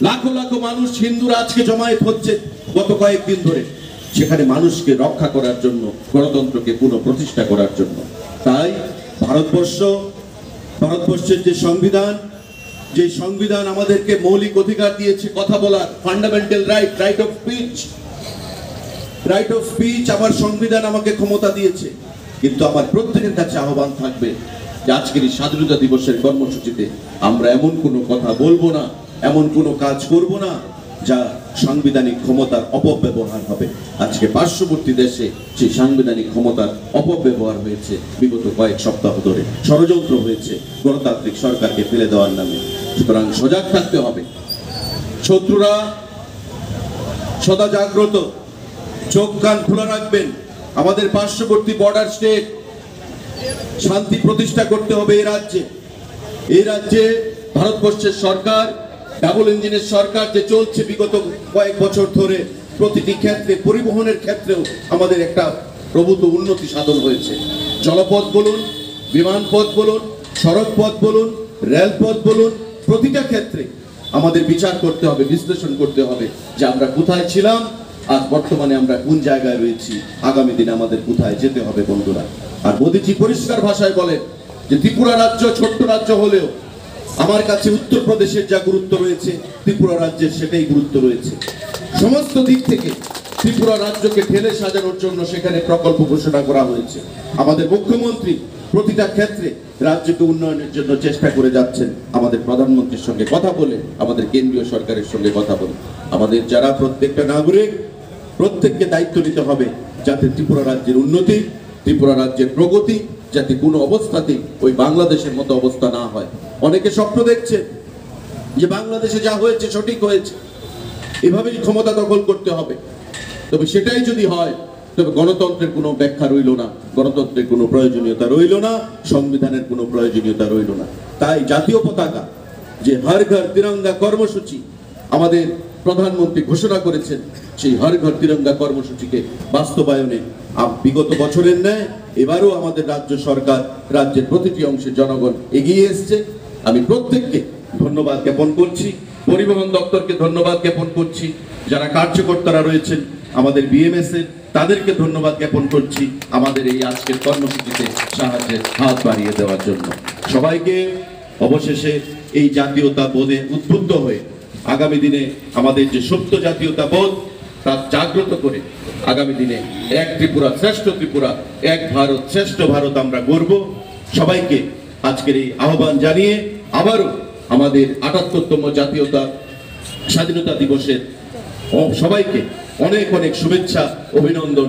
লাখো লাখো মানুষ হিন্দুরা আজকে জমায়েত হচ্ছে গত কয়েকদিন ধরে, সেখানে মানুষকে রক্ষা করার জন্য, গণতন্ত্রকে পুনঃপ্রতিষ্ঠা করার জন্য। তাই ভারতবর্ষের যে সংবিধান আমাদেরকে মৌলিক অধিকার দিয়েছে কথা বলার, ফান্ডামেন্টাল রাইট অফ স্পিচ, আমার সংবিধান আমাকে ক্ষমতা দিয়েছে। কিন্তু আমার প্রত্যেকের কাছে আহ্বান থাকবে যে আজকের এই স্বাধীনতা দিবসের কর্মসূচিতে আমরা এমন কোনো কথা বলবো না, এমন কোনো কাজ করব না যা সাংবিধানিক ক্ষমতার অপব্যবহার হবে। আজকে পার্শ্ববর্তী দেশে সেই সাংবিধানিক ক্ষমতার অপব্যবহার হয়েছে, বিগত কয়েক সপ্তাহ ধরে ষড়যন্ত্র হয়েছে গণতান্ত্রিক সরকারকে ফেলে দেওয়ার নামে। সুতরাং সজাগ থাকতে হবে। শত্রুরা সদা জাগ্রত, চোখ কান খোলা রাখবেন। আমাদের পার্শ্ববর্তী বর্ডার স্টেট শান্তি প্রতিষ্ঠা করতে হবে এই রাজ্যে ভারতবর্ষের সরকার, ডাবল ইঞ্জিনের সরকার যে চলছে বিগত কয়েক বছর ধরে, প্রতিটি ক্ষেত্রে, পরিবহনের ক্ষেত্রেও আমাদের একটা প্রভূত উন্নতি সাধন হয়েছে। জলপথ বলুন, বিমানপথ বলুন, সড়ক পথ বলুন, রেলপথ বলুন, প্রতিটা ক্ষেত্রে আমাদের বিচার করতে হবে, বিশ্লেষণ করতে হবে যে আমরা কোথায় ছিলাম, আর বর্তমানে আমরা কোন জায়গায় রয়েছি, আগামী দিনে আমাদের কোথায় যেতে হবে বন্ধুরা। আর মোদীজি পরিষ্কার ভাষায় বলেন যে ত্রিপুরা রাজ্য ছোট্ট রাজ্য হলেও আমার কাছে উত্তরপ্রদেশের যা গুরুত্ব রয়েছে, ত্রিপুরা রাজ্যের সেটাই গুরুত্ব রয়েছে। সমস্ত দিক থেকে ত্রিপুরা রাজ্যকে ঢেলে সাজানোর জন্য সেখানে প্রকল্প ঘোষণা করা হয়েছে। আমাদের মুখ্যমন্ত্রী প্রতিটা ক্ষেত্রে রাজ্যকে উন্নয়নের জন্য চেষ্টা করে যাচ্ছেন। আমাদের প্রধানমন্ত্রীর সঙ্গে কথা বলে, আমাদের কেন্দ্রীয় সরকারের সঙ্গে কথা বলে, আমাদের যারা প্রত্যেকটা নাগরিক, প্রত্যেককে দায়িত্ব নিতে হবে যাতে ত্রিপুরা রাজ্যের উন্নতি, ত্রিপুরা রাজ্যের প্রগতি যাতে কোনো অবস্থাতেই ওই বাংলাদেশের মতো অবস্থা না হয়। অনেকে স্বপ্ন দেখছে যে বাংলাদেশে যা হয়েছে সঠিক হয়েছে, এভাবেই ক্ষমতা দখল করতে হবে। তবে সেটাই যদি হয়, তবে গণতন্ত্রের কোনো ব্যাখ্যা রইল না, গণতন্ত্রের কোনো প্রয়োজনীয়তা রইল না, সংবিধানের কোনো প্রয়োজনীয়তা রইল না। তাই জাতীয় পতাকা, যে হর ঘর তিরঙ্গা কর্মসূচি আমাদের প্রধানমন্ত্রী ঘোষণা করেছেন, সেই হর ঘর তিরঙ্গা কর্মসূচিকে বাস্তবায়নে বিগত বছরের ন্যায় এবারও আমাদের রাজ্য সরকার, রাজ্যের প্রতিটি অংশের জনগণ এগিয়ে এসছে। আমি প্রত্যেককে ধন্যবাদ জ্ঞাপন করছি, পরিবহন দপ্তরকে ধন্যবাদ জ্ঞাপন করছি, যারা কার্যকর্তারা রয়েছেন আমাদের বিএমএস এর, তাদেরকে ধন্যবাদ জ্ঞাপন করছি আমাদের এই আজকের কর্মসূচিতে সাহায্যের হাত বাড়িয়ে দেওয়ার জন্য। সবাইকে অবশেষে এই জাতীয়তা বোধে উদ্বুদ্ধ হয়ে আগামী দিনে আমাদের যে সুপ্ত জাতীয়তা বোধ তা জাগ্রত করে আগামী দিনে এক ত্রিপুরা শ্রেষ্ঠ ত্রিপুরা, এক ভারত শ্রেষ্ঠ ভারত আমরা গড়ব। সবাইকে আজকের এই আহ্বান জানিয়ে আবারও আমাদের ৭৮তম স্বাধীনতা দিবসের সবাইকে অনেক অনেক শুভেচ্ছা, অভিনন্দন।